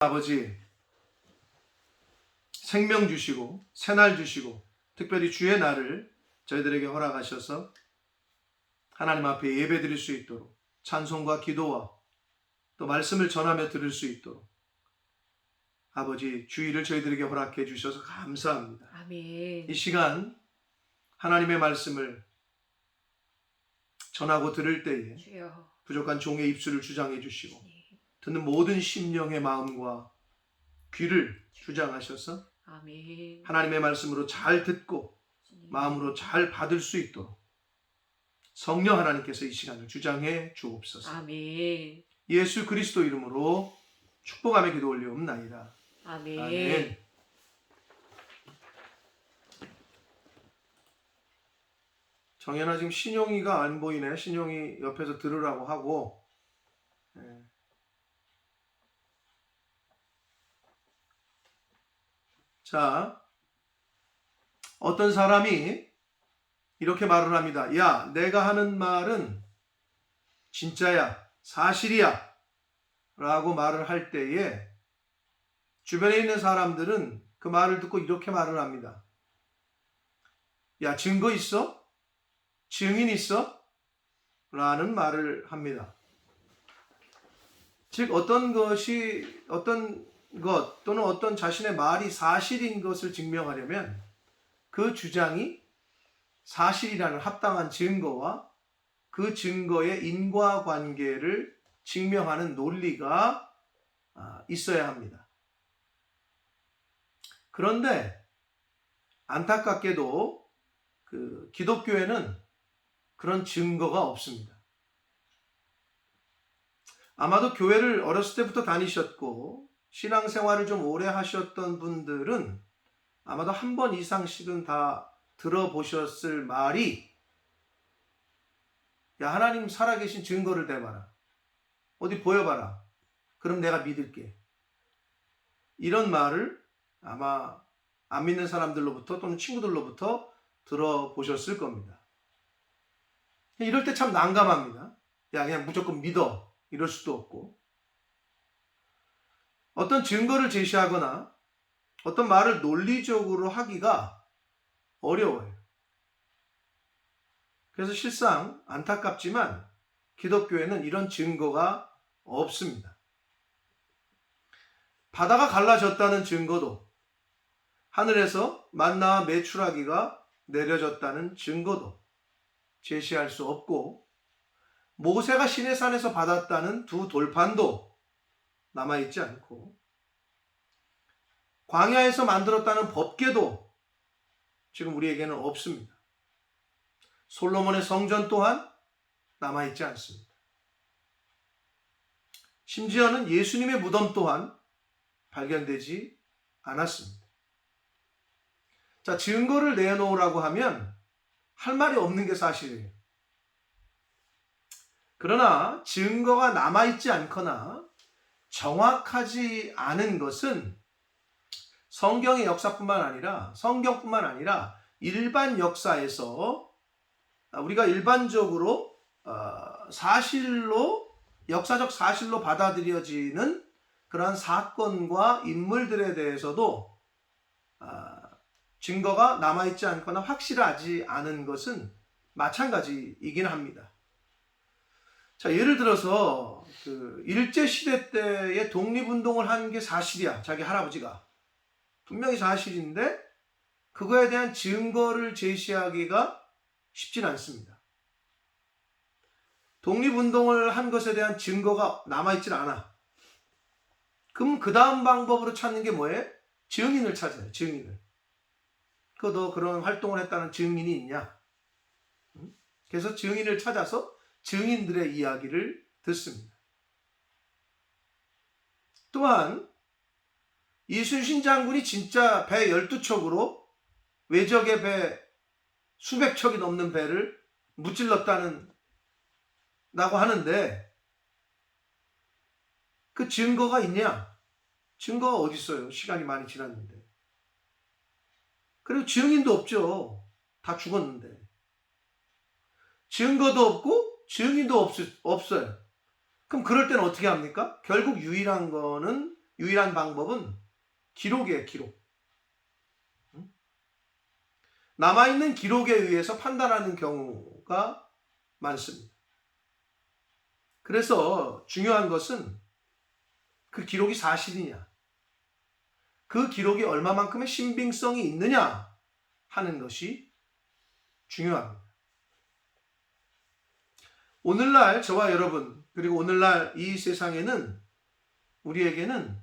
아버지, 생명 주시고 새날 주시고 특별히 주의 날을 저희들에게 허락하셔서 하나님 앞에 예배드릴 수 있도록 찬송과 기도와 또 말씀을 전하며 들을 수 있도록 아버지 주의를 저희들에게 허락해 주셔서 감사합니다. 아멘. 이 시간 하나님의 말씀을 전하고 들을 때에 주여. 부족한 종의 입술을 주장해 주시고 듣는 모든 심령의 마음과 귀를 주장하셔서 아멘. 하나님의 말씀으로 잘 듣고 주님. 마음으로 잘 받을 수 있도록 성령 하나님께서 이 시간을 주장해 주옵소서. 아멘. 예수 그리스도 이름으로 축복하며 기도 올리옵나이다. 아멘. 아멘. 정연아, 지금 신용이가 안 보이네. 신용이 옆에서 들으라고 하고. 자, 어떤 사람이 이렇게 말을 합니다. 야, 내가 하는 말은 진짜야, 사실이야 라고 말을 할 때에 주변에 있는 사람들은 그 말을 듣고 이렇게 말을 합니다. 야, 증거 있어? 증인 있어? 라는 말을 합니다. 즉 어떤 것 또는 어떤 자신의 말이 사실인 것을 증명하려면 그 주장이 사실이라는 합당한 증거와 그 증거의 인과관계를 증명하는 논리가 있어야 합니다. 그런데 안타깝게도 그 기독교에는 그런 증거가 없습니다. 아마도 교회를 어렸을 때부터 다니셨고 신앙생활을 좀 오래 하셨던 분들은 아마도 한 번 이상씩은 다 들어보셨을 말이 야, 하나님 살아계신 증거를 대봐라. 어디 보여봐라. 그럼 내가 믿을게. 이런 말을 아마 안 믿는 사람들로부터 또는 친구들로부터 들어보셨을 겁니다. 이럴 때 참 난감합니다. 야, 그냥 무조건 믿어. 이럴 수도 없고. 어떤 증거를 제시하거나 어떤 말을 논리적으로 하기가 어려워요. 그래서 실상 안타깝지만 기독교에는 이런 증거가 없습니다. 바다가 갈라졌다는 증거도, 하늘에서 만나와 메추라기가 내려졌다는 증거도 제시할 수 없고, 모세가 시내산에서 받았다는 두 돌판도 남아있지 않고, 광야에서 만들었다는 법궤도 지금 우리에게는 없습니다. 솔로몬의 성전 또한 남아있지 않습니다. 심지어는 예수님의 무덤 또한 발견되지 않았습니다. 자, 증거를 내놓으라고 하면 할 말이 없는 게 사실이에요. 그러나 증거가 남아있지 않거나 정확하지 않은 것은 성경의 역사뿐만 아니라 성경뿐만 아니라 일반 역사에서 우리가 일반적으로 사실로 역사적 사실로 받아들여지는 그러한 사건과 인물들에 대해서도 증거가 남아있지 않거나 확실하지 않은 것은 마찬가지이긴 합니다. 자, 예를 들어서 그 일제시대 때에 독립운동을 한 게 사실이야. 자기 할아버지가. 분명히 사실인데 그거에 대한 증거를 제시하기가 쉽진 않습니다. 독립운동을 한 것에 대한 증거가 남아있질 않아. 그럼 그 다음 방법으로 찾는 게 뭐예요? 증인을 찾아요. 증인을. 너 그런 활동을 했다는 증인이 있냐? 그래서 증인을 찾아서 증인들의 이야기를 듣습니다. 또한 이순신 장군이 진짜 배 12척으로 외적의 배 수백 척이 넘는 배를 무찔렀다고 하는데 그 증거가 있냐? 증거가 어디 있어요? 시간이 많이 지났는데. 그리고 증인도 없죠. 다 죽었는데. 증거도 없고 증인도 없어요. 그럼 그럴 때는 어떻게 합니까? 결국 유일한 거는 유일한 방법은 기록이에요. 기록. 남아있는 기록에 의해서 판단하는 경우가 많습니다. 그래서 중요한 것은 그 기록이 사실이냐, 그 기록이 얼마만큼의 신빙성이 있느냐 하는 것이 중요합니다. 오늘날 저와 여러분, 그리고 오늘날 이 세상에는 우리에게는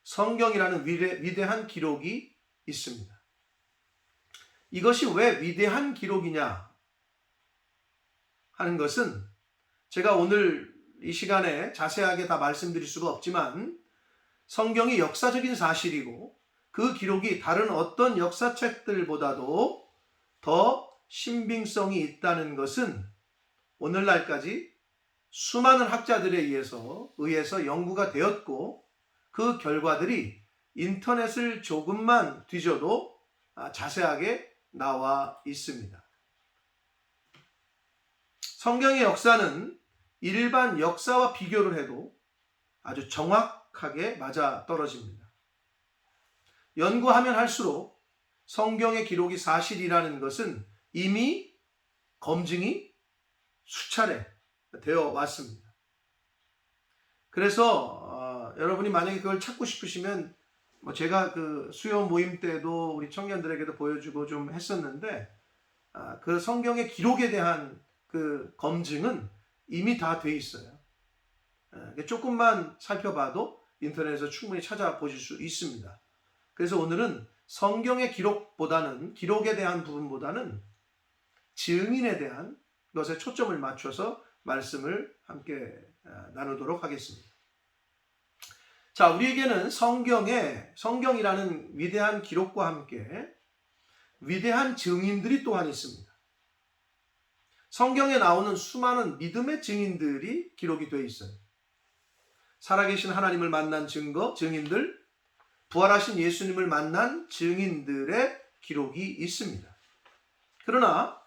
성경이라는 위대한 기록이 있습니다. 이것이 왜 위대한 기록이냐 하는 것은 제가 오늘 이 시간에 자세하게 다 말씀드릴 수가 없지만 성경이 역사적인 사실이고 그 기록이 다른 어떤 역사책들보다도 더 신빙성이 있다는 것은 오늘날까지 수많은 학자들에 의해서 연구가 되었고 그 결과들이 인터넷을 조금만 뒤져도 자세하게 나와 있습니다. 성경의 역사는 일반 역사와 비교를 해도 아주 정확하게 맞아떨어집니다. 연구하면 할수록 성경의 기록이 사실이라는 것은 이미 검증이 수차례 되어 왔습니다. 그래서 여러분이 만약에 그걸 찾고 싶으시면 제가 그 수요 모임 때도 우리 청년들에게도 보여주고 좀 했었는데 그 성경의 기록에 대한 그 검증은 이미 다 돼 있어요. 조금만 살펴봐도 인터넷에서 충분히 찾아보실 수 있습니다. 그래서 오늘은 성경의 기록에 대한 부분보다는 증인에 대한 것에 초점을 맞춰서 말씀을 함께 나누도록 하겠습니다. 자, 우리에게는 성경이라는 위대한 기록과 함께 위대한 증인들이 또한 있습니다. 성경에 나오는 수많은 믿음의 증인들이 기록이 되어 있어요. 살아계신 하나님을 만난 증인들, 부활하신 예수님을 만난 증인들의 기록이 있습니다. 그러나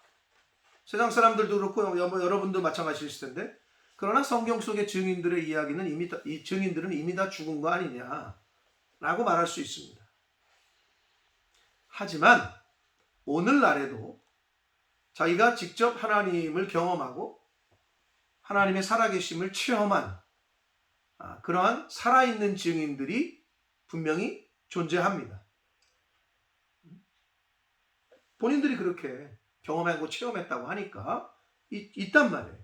세상 사람들도 그렇고 여러분도 마찬가지일 텐데, 그러나 성경 속의 증인들의 이야기는 이 증인들은 이미 다 죽은 거 아니냐라고 말할 수 있습니다. 하지만 오늘날에도 자기가 직접 하나님을 경험하고 하나님의 살아계심을 체험한 그러한 살아있는 증인들이 분명히 존재합니다. 본인들이 그렇게 경험하고 체험했다고 하니까 있단 말이에요.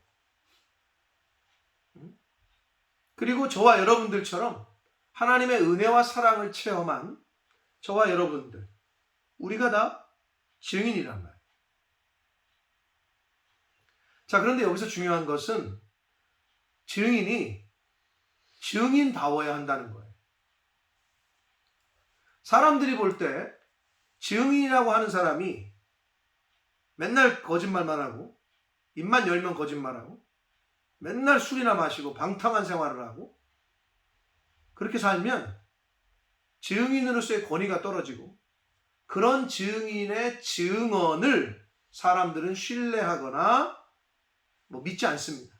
그리고 저와 여러분들처럼 하나님의 은혜와 사랑을 체험한 저와 여러분들, 우리가 다 증인이란 말이에요. 자, 그런데 여기서 중요한 것은 증인이 증인다워야 한다는 거예요. 사람들이 볼 때 증인이라고 하는 사람이 맨날 거짓말만 하고 입만 열면 거짓말하고 맨날 술이나 마시고 방탕한 생활을 하고 그렇게 살면 증인으로서의 권위가 떨어지고 그런 증인의 증언을 사람들은 신뢰하거나 믿지 않습니다.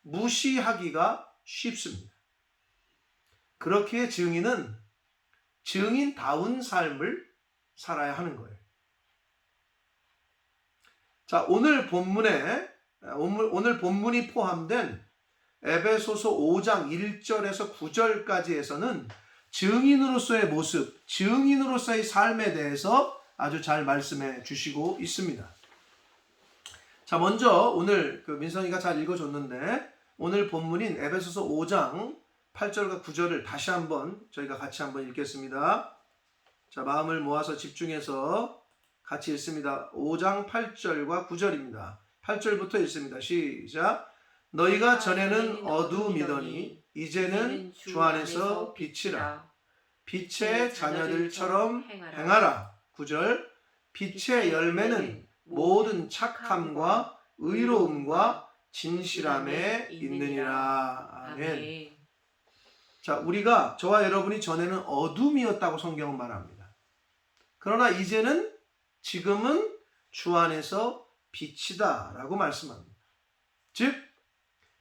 무시하기가 쉽습니다. 그렇기에 증인은 증인다운 삶을 살아야 하는 거예요. 자, 오늘 본문이 포함된 에베소서 5장 1절에서 9절까지에서는 증인으로서의 모습, 증인으로서의 삶에 대해서 아주 잘 말씀해 주시고 있습니다. 자, 먼저 오늘 민성이가 잘 읽어줬는데 오늘 본문인 에베소서 5장 8절과 9절을 다시 한번 저희가 같이 한번 읽겠습니다. 자, 마음을 모아서 집중해서 같이 읽습니다. 5장 8절과 9절입니다. 8절부터 읽습니다. 시작. 너희가 전에는 어두움이더니 이제는 주 안에서 빛이라. 빛의 자녀들처럼 행하라. 9절. 빛의 열매는 모든 착함과 의로움과 진실함에 있느니라. 아멘. 자, 저와 여러분이 전에는 어둠이었다고 성경은 말합니다. 그러나 지금은 주 안에서 빛이다 라고 말씀합니다. 즉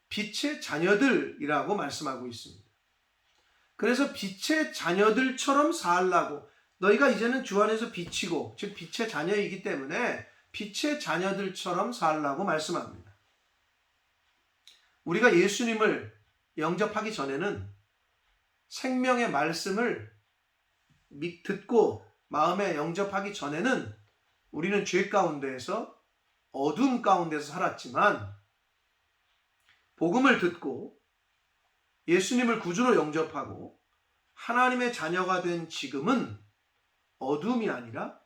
빛의 자녀들이라고 말씀하고 있습니다. 그래서 빛의 자녀들처럼 살라고, 너희가 이제는 주 안에서 빛이고 즉 빛의 자녀이기 때문에 빛의 자녀들처럼 살라고 말씀합니다. 우리가 예수님을 영접하기 전에는 생명의 말씀을 듣고 마음에 영접하기 전에는 우리는 죄 가운데에서 어둠 가운데서 살았지만, 복음을 듣고 예수님을 구주로 영접하고 하나님의 자녀가 된 지금은 어둠이 아니라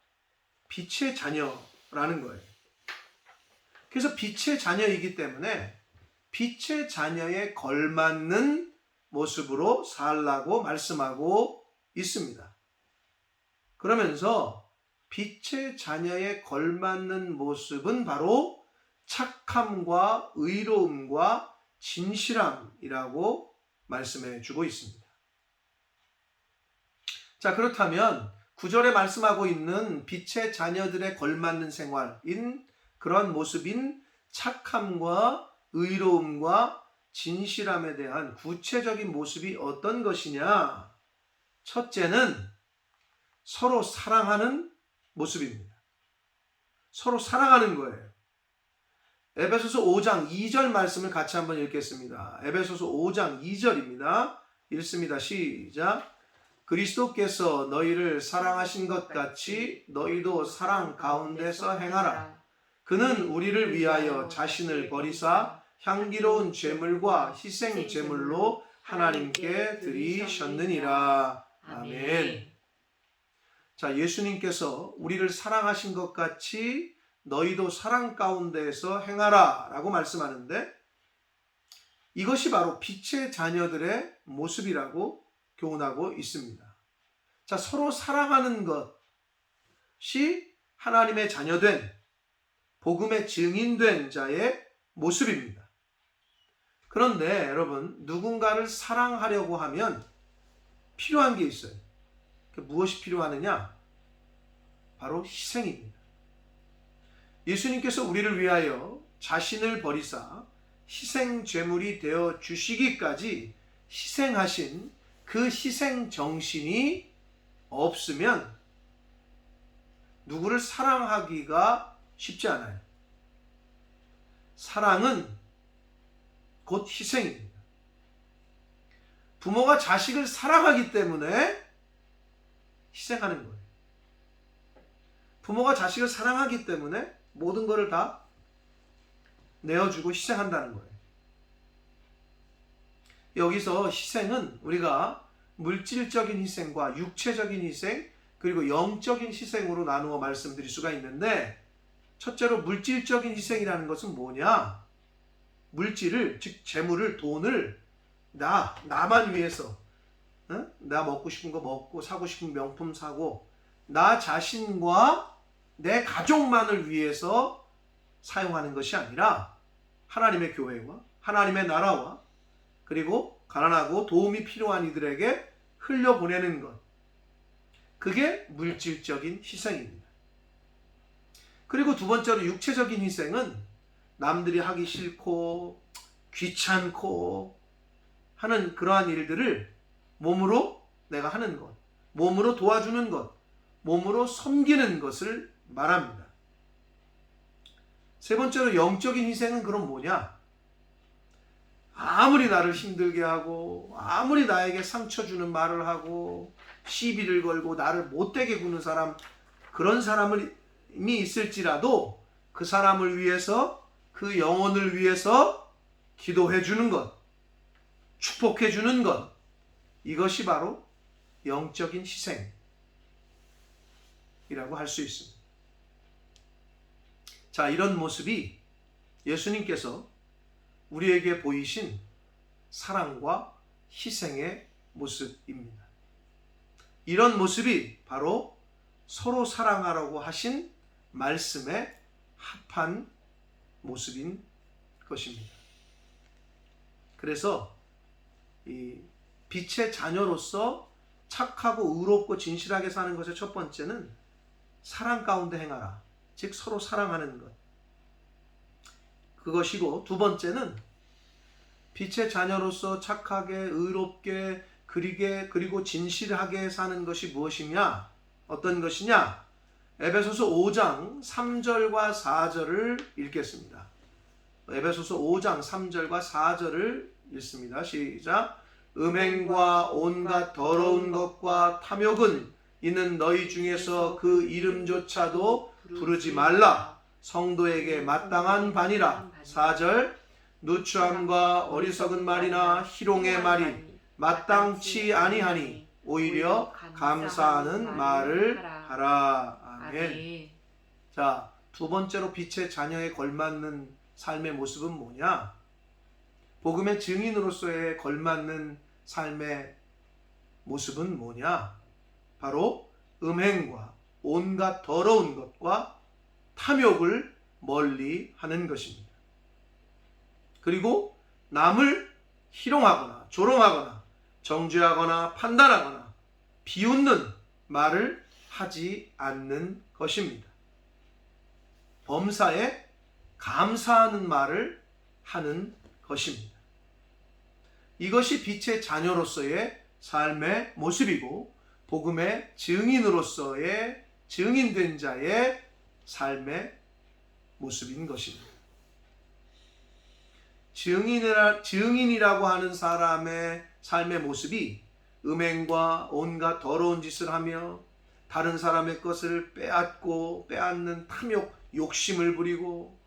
빛의 자녀라는 거예요. 그래서 빛의 자녀이기 때문에 빛의 자녀에 걸맞는 모습으로 살라고 말씀하고 있습니다. 그러면서 빛의 자녀에 걸맞는 모습은 바로 착함과 의로움과 진실함이라고 말씀해 주고 있습니다. 자, 그렇다면 9절에 말씀하고 있는 빛의 자녀들의 걸맞는 생활인 그런 모습인 착함과 의로움과 진실함에 대한 구체적인 모습이 어떤 것이냐? 첫째는 서로 사랑하는 모습입니다. 서로 사랑하는 거예요. 에베소서 5장 2절 말씀을 같이 한번 읽겠습니다. 에베소서 5장 2절입니다. 읽습니다. 시작. 그리스도께서 너희를 사랑하신 것 같이 너희도 사랑 가운데서 행하라. 그는 우리를 위하여 자신을 버리사 향기로운 제물과 희생 제물로 하나님께 드리셨느니라. 아멘. 자, 예수님께서 우리를 사랑하신 것 같이 너희도 사랑 가운데에서 행하라 라고 말씀하는데, 이것이 바로 빛의 자녀들의 모습이라고 교훈하고 있습니다. 자, 서로 사랑하는 것이 하나님의 자녀된, 복음의 증인된 자의 모습입니다. 그런데 여러분, 누군가를 사랑하려고 하면 필요한 게 있어요. 무엇이 필요하느냐? 바로 희생입니다. 예수님께서 우리를 위하여 자신을 버리사 희생 제물이 되어 주시기까지 희생하신 그 희생 정신이 없으면 누구를 사랑하기가 쉽지 않아요. 사랑은 곧 희생입니다. 부모가 자식을 사랑하기 때문에 희생하는 거예요. 부모가 자식을 사랑하기 때문에 모든 것을 다 내어주고 희생한다는 거예요. 여기서 희생은 우리가 물질적인 희생과 육체적인 희생, 그리고 영적인 희생으로 나누어 말씀드릴 수가 있는데, 첫째로 물질적인 희생이라는 것은 뭐냐? 물질을, 즉 재물을, 돈을 나만 위해서, 나 먹고 싶은 거 먹고 사고 싶은 명품 사고 나 자신과 내 가족만을 위해서 사용하는 것이 아니라 하나님의 교회와 하나님의 나라와 그리고 가난하고 도움이 필요한 이들에게 흘려보내는 것, 그게 물질적인 희생입니다. 그리고 두 번째로 육체적인 희생은 남들이 하기 싫고 귀찮고 하는 그러한 일들을 몸으로 내가 하는 것, 몸으로 도와주는 것, 몸으로 섬기는 것을 말합니다. 세 번째로 영적인 희생은 그럼 뭐냐? 아무리 나를 힘들게 하고 아무리 나에게 상처 주는 말을 하고 시비를 걸고 나를 못되게 구는 사람, 그런 사람이 있을지라도 그 사람을 위해서, 그 영혼을 위해서 기도해 주는 것, 축복해 주는 것, 이것이 바로 영적인 희생이라고 할 수 있습니다. 자, 이런 모습이 예수님께서 우리에게 보이신 사랑과 희생의 모습입니다. 이런 모습이 바로 서로 사랑하라고 하신 말씀에 합한 모습인 것입니다. 그래서 이 빛의 자녀로서 착하고 의롭고 진실하게 사는 것의 첫 번째는 사랑 가운데 행하라, 즉 서로 사랑하는 것, 그것이고, 두 번째는 빛의 자녀로서 착하게 의롭게 그리고 진실하게 사는 것이 무엇이냐? 어떤 것이냐? 에베소서 5장 3절과 4절을 읽겠습니다. 에베소서 5장 3절과 4절을 읽습니다. 시작. 음행과 온갖 더러운 것과 탐욕은 이는 너희 중에서 그 이름조차도 부르지 말라. 성도에게 마땅한 바니라. 4절. 누추함과 어리석은 말이나 희롱의 말이 마땅치 아니하니 오히려 감사하는 말을 하라. 아멘. 자, 두 번째로 빛의 자녀에 걸맞는 삶의 모습은 뭐냐? 복음의 증인으로서의 걸맞는 삶의 모습은 뭐냐? 바로 음행과 온갖 더러운 것과 탐욕을 멀리 하는 것입니다. 그리고 남을 희롱하거나 조롱하거나 정죄하거나 판단하거나 비웃는 말을 하지 않는 것입니다. 범사에 감사하는 말을 하는 것입니다. 이것이 빛의 자녀로서의 삶의 모습이고 복음의 증인으로서의 증인된 자의 삶의 모습인 것입니다. 증인이라고 하는 사람의 삶의 모습이 음행과 온갖 더러운 짓을 하며 다른 사람의 것을 빼앗는 탐욕, 욕심을 부리고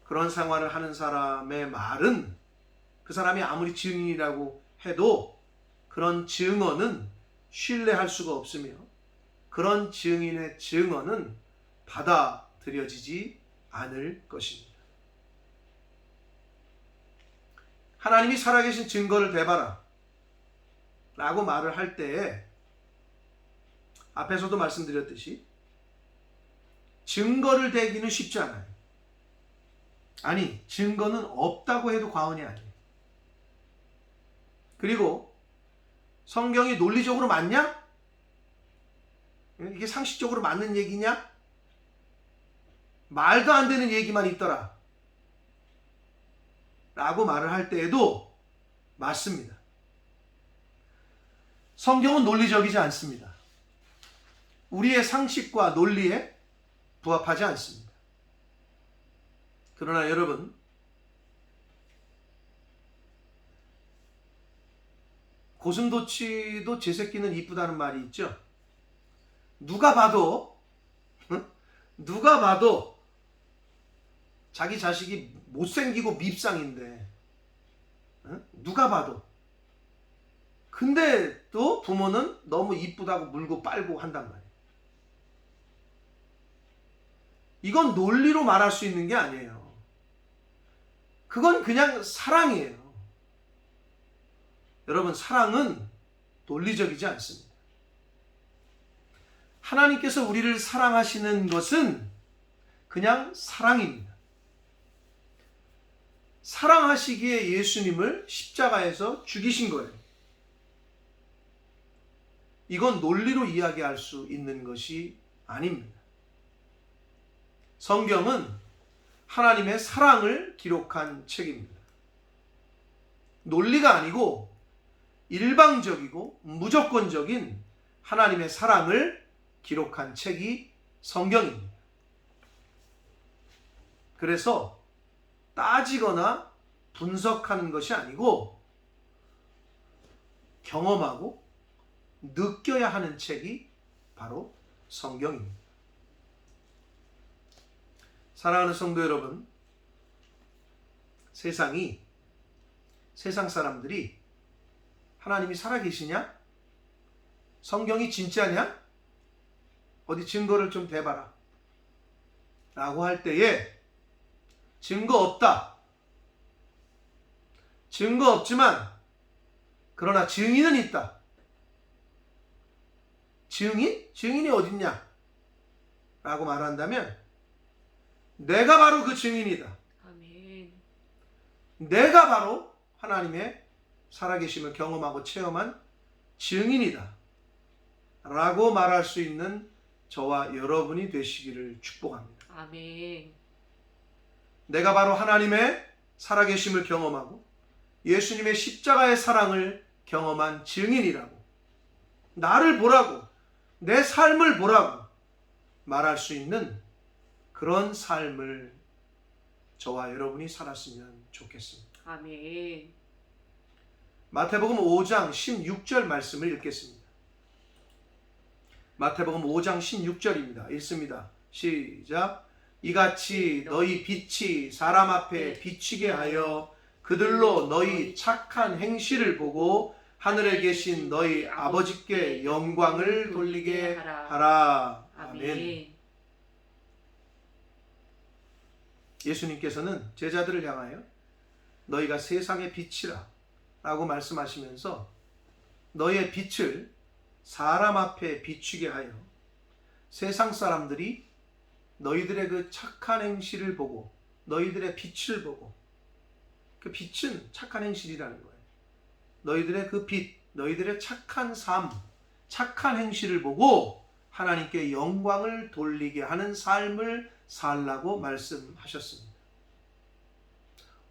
그런 생활을 하는 사람의 말은 그 사람이 아무리 증인이라고 해도 그런 증언은 신뢰할 수가 없으며 그런 증인의 증언은 받아들여지지 않을 것입니다. 하나님이 살아계신 증거를 대봐라 라고 말을 할 때에 앞에서도 말씀드렸듯이 증거를 대기는 쉽지 않아요. 아니, 증거는 없다고 해도 과언이 아니에요. 그리고 성경이 논리적으로 맞냐? 이게 상식적으로 맞는 얘기냐? 말도 안 되는 얘기만 있더라 라고 말을 할 때에도 맞습니다. 성경은 논리적이지 않습니다. 우리의 상식과 논리에 부합하지 않습니다. 그러나 여러분, 고슴도치도 제 새끼는 이쁘다는 말이 있죠. 누가 봐도 자기 자식이 못생기고 밉상인데 누가 봐도, 근데 또 부모는 너무 이쁘다고 물고 빨고 한단 말이에요. 이건 논리로 말할 수 있는 게 아니에요. 그건 그냥 사랑이에요. 여러분, 사랑은 논리적이지 않습니다. 하나님께서 우리를 사랑하시는 것은 그냥 사랑입니다. 사랑하시기에 예수님을 십자가에서 죽이신 거예요. 이건 논리로 이야기할 수 있는 것이 아닙니다. 성경은 하나님의 사랑을 기록한 책입니다. 논리가 아니고 일방적이고 무조건적인 하나님의 사랑을 기록한 책이 성경입니다. 그래서 따지거나 분석하는 것이 아니고 경험하고 느껴야 하는 책이 바로 성경입니다. 사랑하는 성도 여러분, 세상 사람들이 하나님이 살아계시냐? 성경이 진짜냐? 어디 증거를 좀 대봐라 라고 할 때에 증거 없다. 증거 없지만 그러나 증인은 있다. 증인? 증인이 어딨냐? 라고 말한다면 내가 바로 그 증인이다. 아멘. 내가 바로 하나님의 살아계심을 경험하고 체험한 증인이다 라고 말할 수 있는 저와 여러분이 되시기를 축복합니다. 아멘. 내가 바로 하나님의 살아계심을 경험하고 예수님의 십자가의 사랑을 경험한 증인이라고, 나를 보라고, 내 삶을 보라고 말할 수 있는 그런 삶을 저와 여러분이 살았으면 좋겠습니다. 아멘. 마태복음 5장 16절 말씀을 읽겠습니다. 마태복음 5장 16절입니다. 읽습니다. 시작. 이같이 너희 빛이 사람 앞에 비치게 하여 그들로 너희 착한 행실을 보고 하늘에 계신 너희 아버지께 영광을 돌리게 하라. 아멘. 예수님께서는 제자들을 향하여 너희가 세상의 빛이라 라고 말씀하시면서 너희의 빛을 사람 앞에 비추게 하여 세상 사람들이 너희들의 그 착한 행실을 보고, 너희들의 빛을 보고, 그 빛은 착한 행실이라는 거예요. 너희들의 그 빛, 너희들의 착한 삶, 착한 행실을 보고 하나님께 영광을 돌리게 하는 삶을 살라고 말씀하셨습니다.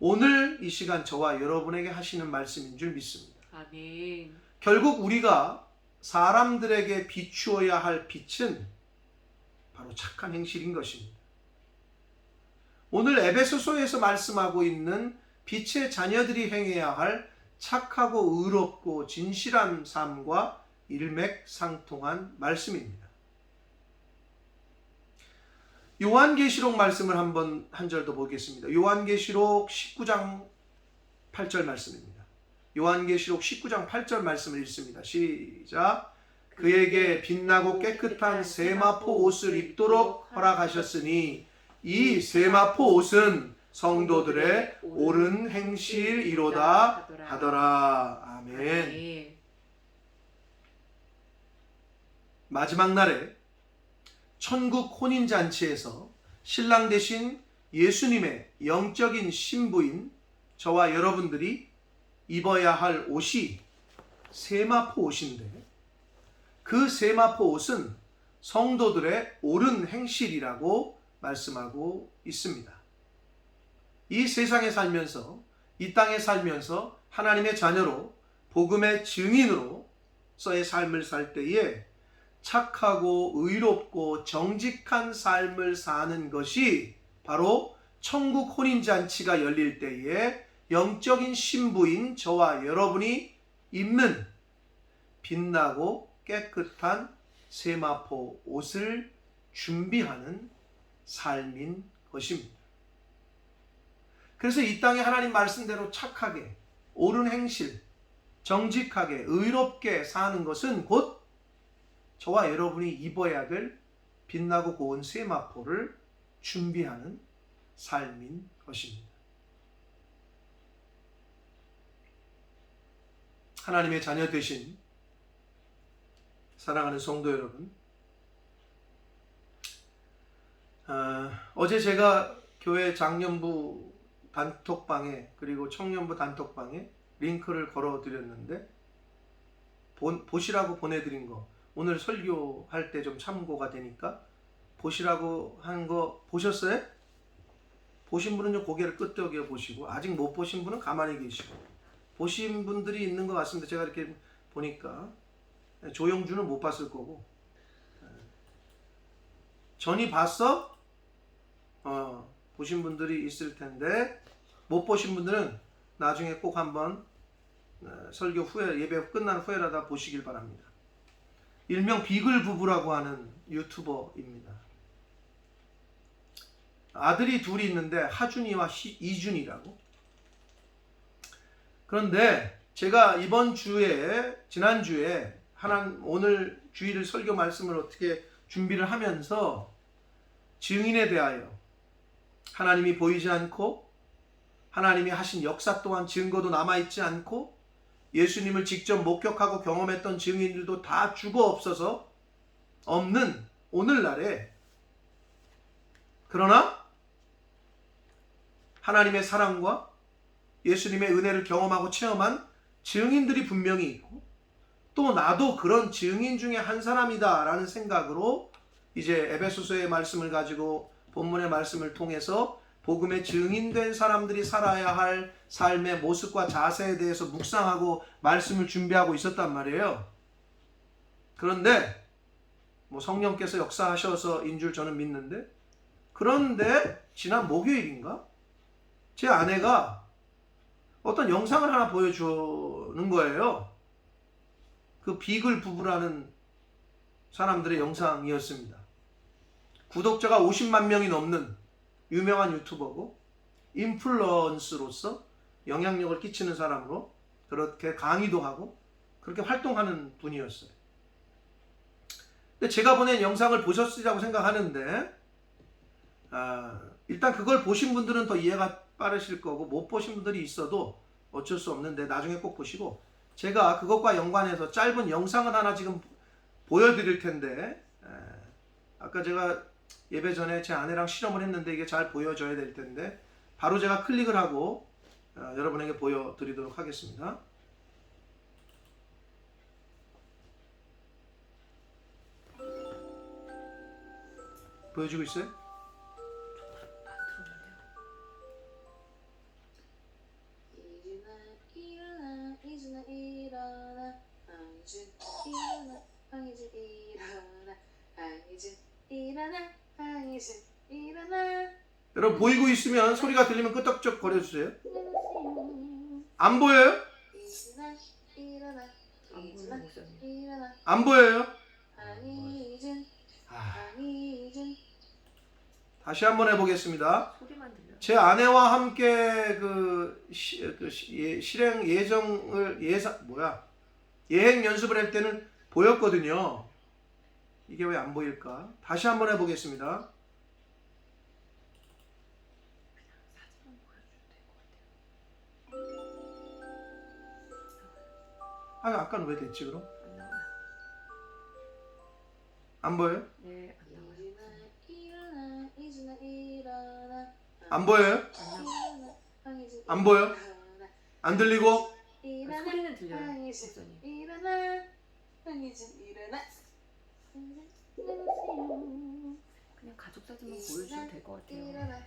오늘 이 시간 저와 여러분에게 하시는 말씀인 줄 믿습니다. 아멘. 결국 우리가 사람들에게 비추어야 할 빛은 바로 착한 행실인 것입니다. 오늘 에베소서에서 말씀하고 있는 빛의 자녀들이 행해야 할 착하고 의롭고 진실한 삶과 일맥상통한 말씀입니다. 요한계시록 말씀을 한 절 더 보겠습니다. 요한계시록 19장 8절 말씀입니다. 요한계시록 19장 8절 말씀을 읽습니다. 시작. 그에게 빛나고 깨끗한 세마포 옷을 입도록 허락하셨으니 이 세마포 옷은 성도들의 옳은 행실이로다 하더라. 아멘. 마지막 날에 천국 혼인잔치에서 신랑 되신 예수님의 영적인 신부인 저와 여러분들이 입어야 할 옷이 세마포 옷인데, 그 세마포 옷은 성도들의 옳은 행실이라고 말씀하고 있습니다. 이 세상에 살면서, 이 땅에 살면서 하나님의 자녀로 복음의 증인으로서의 삶을 살 때에 착하고 의롭고 정직한 삶을 사는 것이 바로 천국 혼인잔치가 열릴 때에 영적인 신부인 저와 여러분이 입는 빛나고 깨끗한 세마포 옷을 준비하는 삶인 것입니다. 그래서 이 땅에 하나님 말씀대로 착하게, 옳은 행실, 정직하게, 의롭게 사는 것은 곧 저와 여러분이 입어야 될 빛나고 고운 세마포를 준비하는 삶인 것입니다. 하나님의 자녀 되신 사랑하는 성도 여러분, 어제 제가 교회 장년부 단톡방에 그리고 청년부 단톡방에 링크를 걸어 드렸는데 보시라고 보내드린 거, 오늘 설교할 때 좀 참고가 되니까 보시라고 한 거 보셨어요? 보신 분은 좀 고개를 끄덕여 보시고, 아직 못 보신 분은 가만히 계시고, 보신 분들이 있는 것 같습니다. 제가 이렇게 보니까 조영주는 못 봤을 거고, 전이 봤어? 보신 분들이 있을 텐데, 못 보신 분들은 나중에 꼭 한번 설교 후에, 예배 끝난 후에라도 보시길 바랍니다. 일명 비글 부부라고 하는 유튜버입니다. 아들이 둘이 있는데 하준이와 이준이라고. 그런데 제가 이번 주에, 지난주에 오늘 주일 설교 말씀을 어떻게 준비를 하면서 증인에 대하여 하나님이 보이지 않고 하나님이 하신 역사 또한 증거도 남아있지 않고 예수님을 직접 목격하고 경험했던 증인들도 다 죽어 없어서 없는 오늘날에, 그러나 하나님의 사랑과 예수님의 은혜를 경험하고 체험한 증인들이 분명히 있고, 또 나도 그런 증인 중에 한 사람이다 라는 생각으로 이제 에베소서의 말씀을 가지고 본문의 말씀을 통해서 복음의 증인된 사람들이 살아야 할 삶의 모습과 자세에 대해서 묵상하고 말씀을 준비하고 있었단 말이에요. 그런데 뭐 성령께서 역사하셔서인 줄 저는 믿는데, 그런데 지난 목요일인가 제 아내가 어떤 영상을 하나 보여주는 거예요. 그 비글 부부라는 사람들의 영상이었습니다. 구독자가 50만 명이 넘는 유명한 유튜버고 인플루언서로서 영향력을 끼치는 사람으로 그렇게 강의도 하고 그렇게 활동하는 분이었어요. 근데 제가 보낸 영상을 보셨으리라고 생각하는데, 일단 그걸 보신 분들은 더 이해가 빠르실 거고, 못 보신 분들이 있어도 어쩔 수 없는데 나중에 꼭 보시고, 제가 그것과 연관해서 짧은 영상을 하나 지금 보여드릴 텐데, 아까 제가 예배 전에 제 아내랑 실험을 했는데 이게 잘 보여져야 될 텐데, 바로 제가 클릭을 하고 여러분에게 보여드리도록 하겠습니다. 보여주고 있어요? 여러분 보이고 있으면 소리가 들리면 끄덕적 거려주세요. 안 보여요? 안 보여요? 다시 한번 해보겠습니다. 소리만 들려요. 제 아내와 함께 예행 연습을 할 때는 보였거든요. 이게 왜 안 보일까? 다시 한번 해보겠습니다. 사진만 보여주면 될 것 같아요. 아까는 왜 됐지 그럼? 안 나와요. 안 보여요? 네, 안 나와요. 안 보여요? 안 보여? 안 들리고? 소리는 들려요, 목사님. 그냥 가족 사진만 보여주면 될 것 같아요.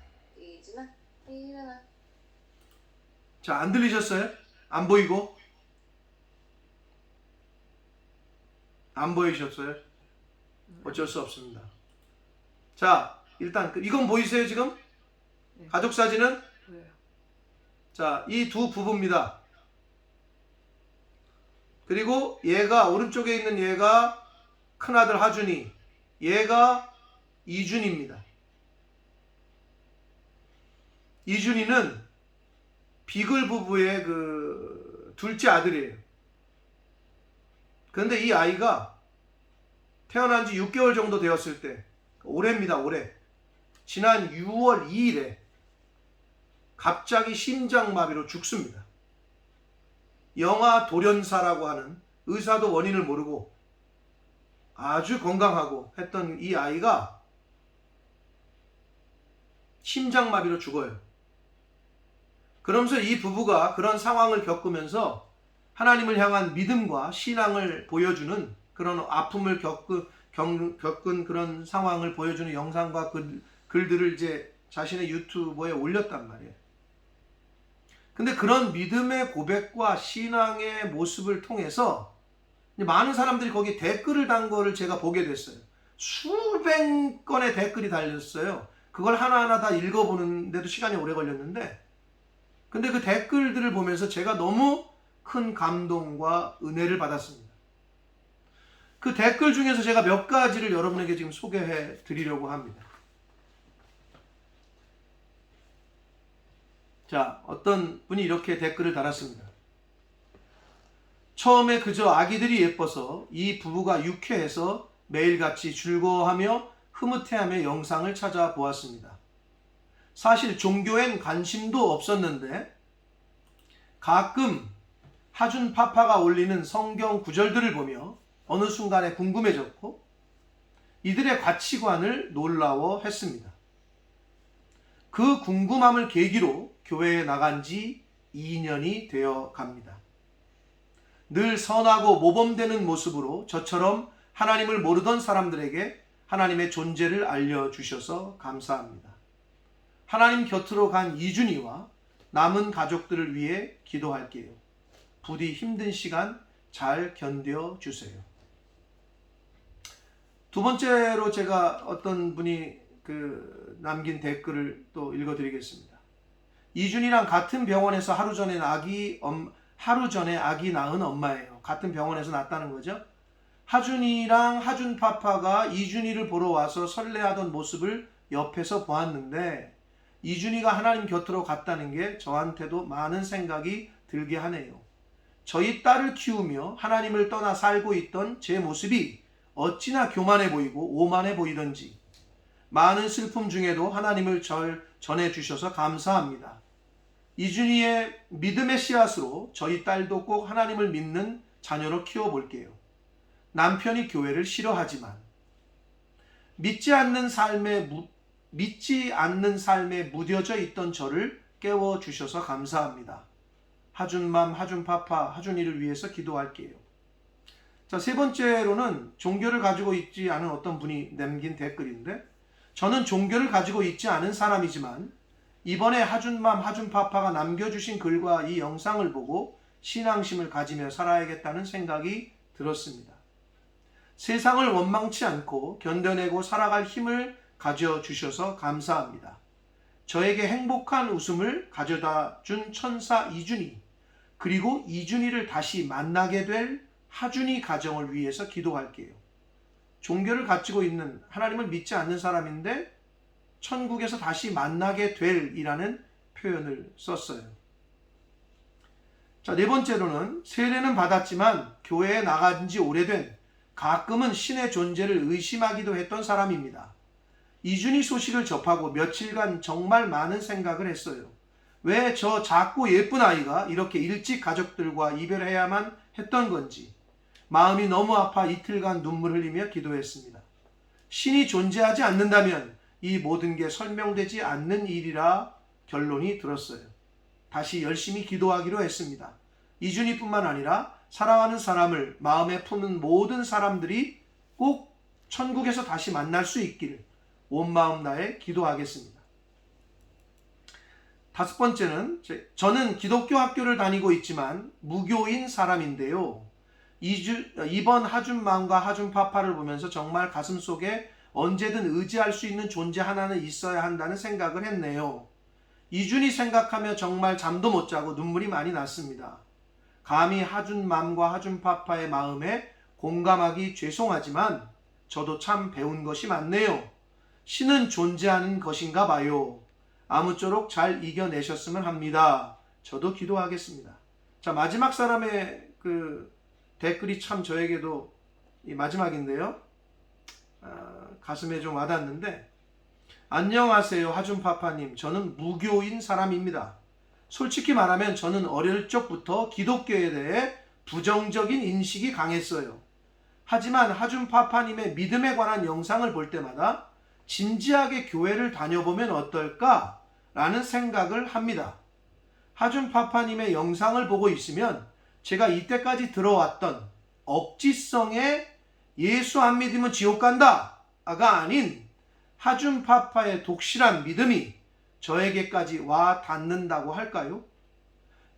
자, 안 들리셨어요? 안 보이고? 안 보이셨어요? 어쩔 수 없습니다. 자, 일단 이건 보이세요 지금? 네. 가족 사진은? 보여요. 자, 이 두 부부입니다. 그리고 얘가 오른쪽에 있는 얘가 큰아들 하준이, 얘가 이준입니다. 이준이는 비글 부부의 그 둘째 아들이에요. 그런데 이 아이가 태어난 지 6개월 정도 되었을 때, 올해입니다, 올해. 지난 6월 2일에 갑자기 심장마비로 죽습니다. 영아 돌연사라고 하는, 의사도 원인을 모르고 아주 건강하고 했던 이 아이가 심장마비로 죽어요. 그러면서 이 부부가 그런 상황을 겪으면서 하나님을 향한 믿음과 신앙을 보여주는 그런 아픔을 겪은 그런 상황을 보여주는 영상과 글들을 이제 자신의 유튜브에 올렸단 말이에요. 근데 그런 믿음의 고백과 신앙의 모습을 통해서 많은 사람들이 거기 댓글을 단 거를 제가 보게 됐어요. 수백 건의 댓글이 달렸어요. 그걸 하나하나 다 읽어보는데도 시간이 오래 걸렸는데, 근데 그 댓글들을 보면서 제가 너무 큰 감동과 은혜를 받았습니다. 그 댓글 중에서 제가 몇 가지를 여러분에게 지금 소개해 드리려고 합니다. 자, 어떤 분이 이렇게 댓글을 달았습니다. 처음에 그저 아기들이 예뻐서 이 부부가 유쾌해서 매일같이 즐거워하며 흐뭇해하며 영상을 찾아보았습니다. 사실 종교엔 관심도 없었는데 가끔 하준 파파가 올리는 성경 구절들을 보며 어느 순간에 궁금해졌고 이들의 가치관을 놀라워했습니다. 그 궁금함을 계기로 교회에 나간 지 2년이 되어 갑니다. 늘 선하고 모범되는 모습으로 저처럼 하나님을 모르던 사람들에게 하나님의 존재를 알려주셔서 감사합니다. 하나님 곁으로 간 이준이와 남은 가족들을 위해 기도할게요. 부디 힘든 시간 잘 견뎌주세요. 두 번째로 제가 어떤 분이 남긴 댓글을 또 읽어드리겠습니다. 이준이랑 같은 병원에서 하루 전에 아기 낳은 엄마예요. 같은 병원에서 낳았다는 거죠. 하준이랑 하준 파파가 이준이를 보러 와서 설레하던 모습을 옆에서 보았는데 이준이가 하나님 곁으로 갔다는 게 저한테도 많은 생각이 들게 하네요. 저희 딸을 키우며 하나님을 떠나 살고 있던 제 모습이 어찌나 교만해 보이고 오만해 보이던지 많은 슬픔 중에도 하나님을 전해주셔서 감사합니다. 이준이의 믿음의 씨앗으로 저희 딸도 꼭 하나님을 믿는 자녀로 키워볼게요. 남편이 교회를 싫어하지만 믿지 않는 삶에 무뎌져 있던 저를 깨워주셔서 감사합니다. 하준맘, 하준파파, 하준이를 위해서 기도할게요. 자, 세 번째로는 종교를 가지고 있지 않은 어떤 분이 남긴 댓글인데, 저는 종교를 가지고 있지 않은 사람이지만 이번에 하준맘, 하준파파가 남겨주신 글과 이 영상을 보고 신앙심을 가지며 살아야겠다는 생각이 들었습니다. 세상을 원망치 않고 견뎌내고 살아갈 힘을 가져주셔서 감사합니다. 저에게 행복한 웃음을 가져다 준 천사 이준이, 그리고 이준이를 다시 만나게 될 하준이 가정을 위해서 기도할게요. 종교를 가지고 있는, 하나님을 믿지 않는 사람인데 천국에서 다시 만나게 될이라는 표현을 썼어요. 자, 네 번째로는 세례는 받았지만 교회에 나간 지 오래된, 가끔은 신의 존재를 의심하기도 했던 사람입니다. 이준이 소식을 접하고 며칠간 정말 많은 생각을 했어요. 왜 저 작고 예쁜 아이가 이렇게 일찍 가족들과 이별해야만 했던 건지 마음이 너무 아파 이틀간 눈물 흘리며 기도했습니다. 신이 존재하지 않는다면 이 모든 게 설명되지 않는 일이라 결론이 들었어요. 다시 열심히 기도하기로 했습니다. 이준이뿐만 아니라 사랑하는 사람을 마음에 품는 모든 사람들이 꼭 천국에서 다시 만날 수 있기를 온 마음 다해 기도하겠습니다. 다섯 번째는, 저는 기독교 학교를 다니고 있지만 무교인 사람인데요. 이번 하준맘과 하준파파를 보면서 정말 가슴속에 언제든 의지할 수 있는 존재 하나는 있어야 한다는 생각을 했네요. 이준이 생각하며 정말 잠도 못 자고 눈물이 많이 났습니다. 감히 하준맘과 하준파파의 마음에 공감하기 죄송하지만 저도 참 배운 것이 많네요. 신은 존재하는 것인가 봐요. 아무쪼록 잘 이겨내셨으면 합니다. 저도 기도하겠습니다. 자, 마지막 사람의 댓글이 참 저에게도 이 마지막인데요. 가슴에 좀 와닿는데, 안녕하세요 하준파파님. 저는 무교인 사람입니다. 솔직히 말하면 저는 어릴 적부터 기독교에 대해 부정적인 인식이 강했어요. 하지만 하준파파님의 믿음에 관한 영상을 볼 때마다 진지하게 교회를 다녀보면 어떨까? 라는 생각을 합니다. 하준파파님의 영상을 보고 있으면 제가 이때까지 들어왔던 억지성의 예수 안 믿으면 지옥 간다가 아닌 하준파파의 독실한 믿음이 저에게까지 와 닿는다고 할까요?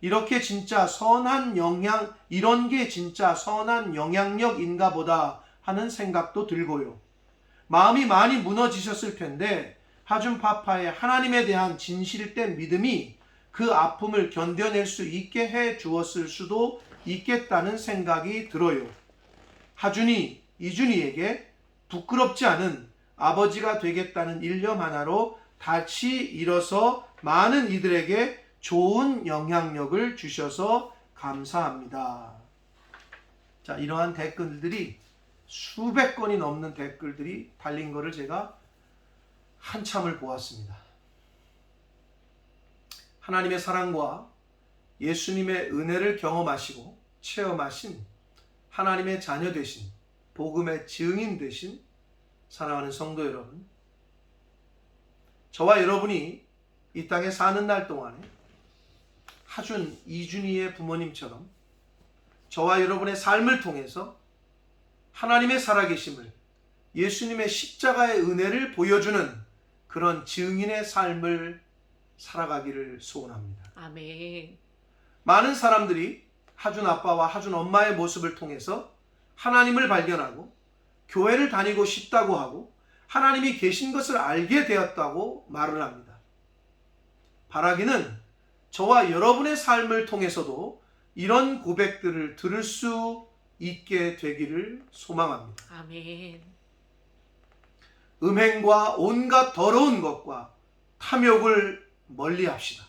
이런 게 진짜 선한 영향력인가 보다 하는 생각도 들고요. 마음이 많이 무너지셨을 텐데 하준파파의 하나님에 대한 진실된 믿음이 그 아픔을 견뎌낼 수 있게 해 주었을 수도 있겠다는 생각이 들어요. 하준이, 이준이에게 부끄럽지 않은 아버지가 되겠다는 일념 하나로 다시 일어서 많은 이들에게 좋은 영향력을 주셔서 감사합니다. 자, 이러한 댓글들이 수백 건이 넘는 댓글들이 달린 것을 제가 한참을 보았습니다. 하나님의 사랑과 예수님의 은혜를 경험하시고 체험하신 하나님의 자녀 되신, 복음의 증인 되신 사랑하는 성도 여러분, 저와 여러분이 이 땅에 사는 날 동안에 하준, 이준이의 부모님처럼 저와 여러분의 삶을 통해서 하나님의 살아계심을, 예수님의 십자가의 은혜를 보여주는 그런 증인의 삶을 살아가기를 소원합니다. 아멘. 많은 사람들이 하준 아빠와 하준 엄마의 모습을 통해서 하나님을 발견하고 교회를 다니고 싶다고 하고 하나님이 계신 것을 알게 되었다고 말을 합니다. 바라기는 저와 여러분의 삶을 통해서도 이런 고백들을 들을 수 있게 되기를 소망합니다. 아멘. 음행과 온갖 더러운 것과 탐욕을 멀리합시다.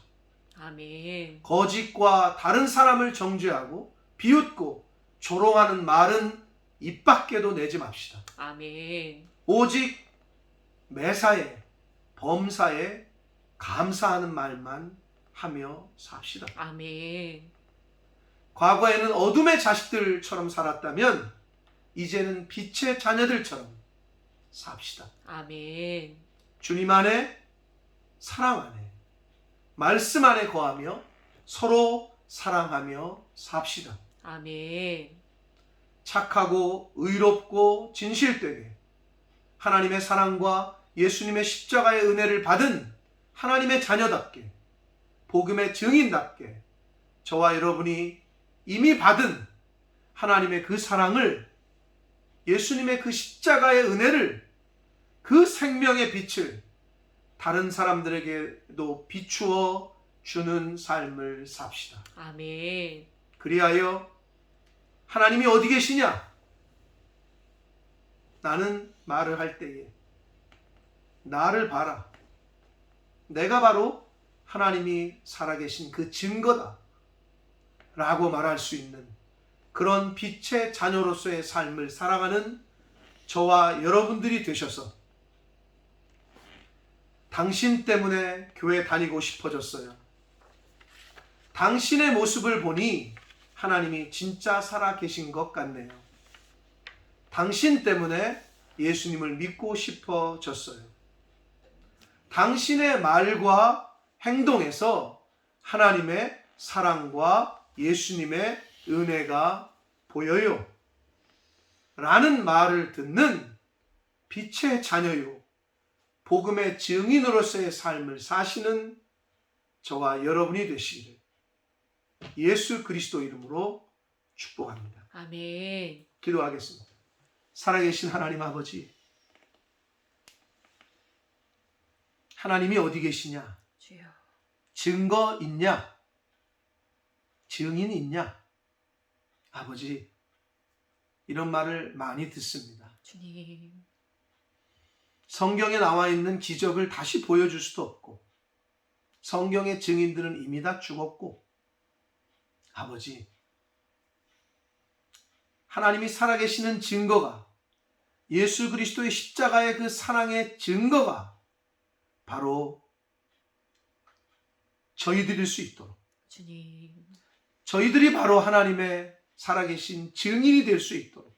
아멘. 거짓과 다른 사람을 정죄하고 비웃고 조롱하는 말은 입 밖에도 내지 맙시다. 아멘. 오직 매사에 범사에 감사하는 말만 하며 삽시다. 아멘. 과거에는 어둠의 자식들처럼 살았다면 이제는 빛의 자녀들처럼 삽시다. 아멘. 주님 안에, 사랑 안에, 말씀 안에 거하며 서로 사랑하며 삽시다. 아멘. 착하고 의롭고 진실되게 하나님의 사랑과 예수님의 십자가의 은혜를 받은 하나님의 자녀답게, 복음의 증인답게 저와 여러분이 이미 받은 하나님의 그 사랑을, 예수님의 그 십자가의 은혜를, 그 생명의 빛을 다른 사람들에게도 비추어 주는 삶을 삽시다. 아멘. 그리하여 하나님이 어디 계시냐? 나는 말을 할 때에 나를 봐라. 내가 바로 하나님이 살아계신 그 증거다 라고 말할 수 있는 그런 빛의 자녀로서의 삶을 살아가는 저와 여러분들이 되셔서 당신 때문에 교회 다니고 싶어졌어요. 당신의 모습을 보니 하나님이 진짜 살아계신 것 같네요. 당신 때문에 예수님을 믿고 싶어졌어요. 당신의 말과 행동에서 하나님의 사랑과 예수님의 은혜가 보여요. 라는 말을 듣는 빛의 자녀요, 복음의 증인으로서의 삶을 사시는 저와 여러분이 되시기를 예수 그리스도 이름으로 축복합니다. 아멘. 기도하겠습니다. 살아계신 하나님 아버지, 하나님이 어디 계시냐? 주여. 증거 있냐? 증인 있냐? 아버지, 이런 말을 많이 듣습니다. 주님. 성경에 나와 있는 기적을 다시 보여줄 수도 없고 성경의 증인들은 이미 다 죽었고, 아버지, 하나님이 살아계시는 증거가, 예수 그리스도의 십자가의 그 사랑의 증거가 바로 저희들일 수 있도록, 주님. 저희들이 바로 하나님의 살아계신 증인이 될 수 있도록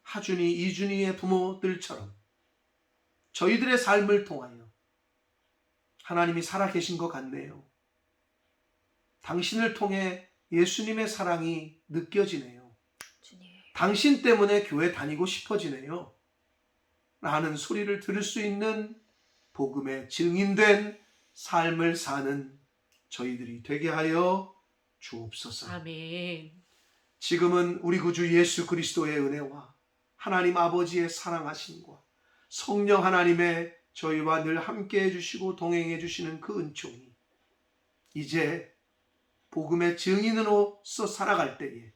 하준이, 이준이의 부모들처럼 저희들의 삶을 통하여 하나님이 살아계신 것 같네요. 당신을 통해 예수님의 사랑이 느껴지네요. 주님. 당신 때문에 교회 다니고 싶어지네요. 라는 소리를 들을 수 있는 복음의 증인된 삶을 사는 저희들이 되게 하여 주옵소서. 아멘. 지금은 우리 구주 예수 그리스도의 은혜와 하나님 아버지의 사랑하심과 성령 하나님의 저희와 늘 함께 해주시고 동행해 주시는 그 은총이 이제 복음의 증인으로서 살아갈 때에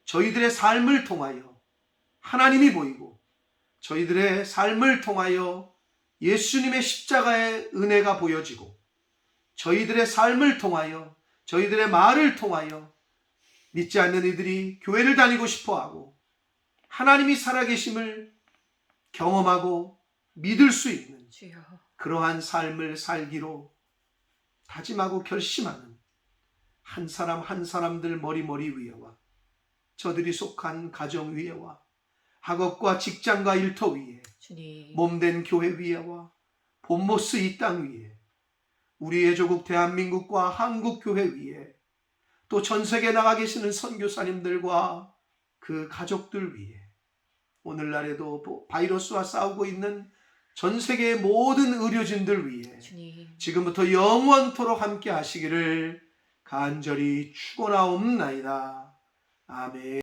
저희들의 삶을 통하여 하나님이 보이고 저희들의 삶을 통하여 예수님의 십자가의 은혜가 보여지고 저희들의 삶을 통하여 저희들의 말을 통하여 믿지 않는 이들이 교회를 다니고 싶어하고 하나님이 살아계심을 경험하고 믿을 수 있는 주여. 그러한 삶을 살기로 다짐하고 결심하는 한 사람 한 사람들 머리 위에와 저들이 속한 가정 위에와 학업과 직장과 일터 위에 주님. 몸된 교회 위에와 본모스 이 땅 위에 우리의 조국 대한민국과 한국교회 위에 또 전 세계에 나가 계시는 선교사님들과 그 가족들 위에 오늘날에도 바이러스와 싸우고 있는 전 세계의 모든 의료진들 위해 주님. 지금부터 영원토록 함께 하시기를 간절히 축원하옵나이다. 아멘.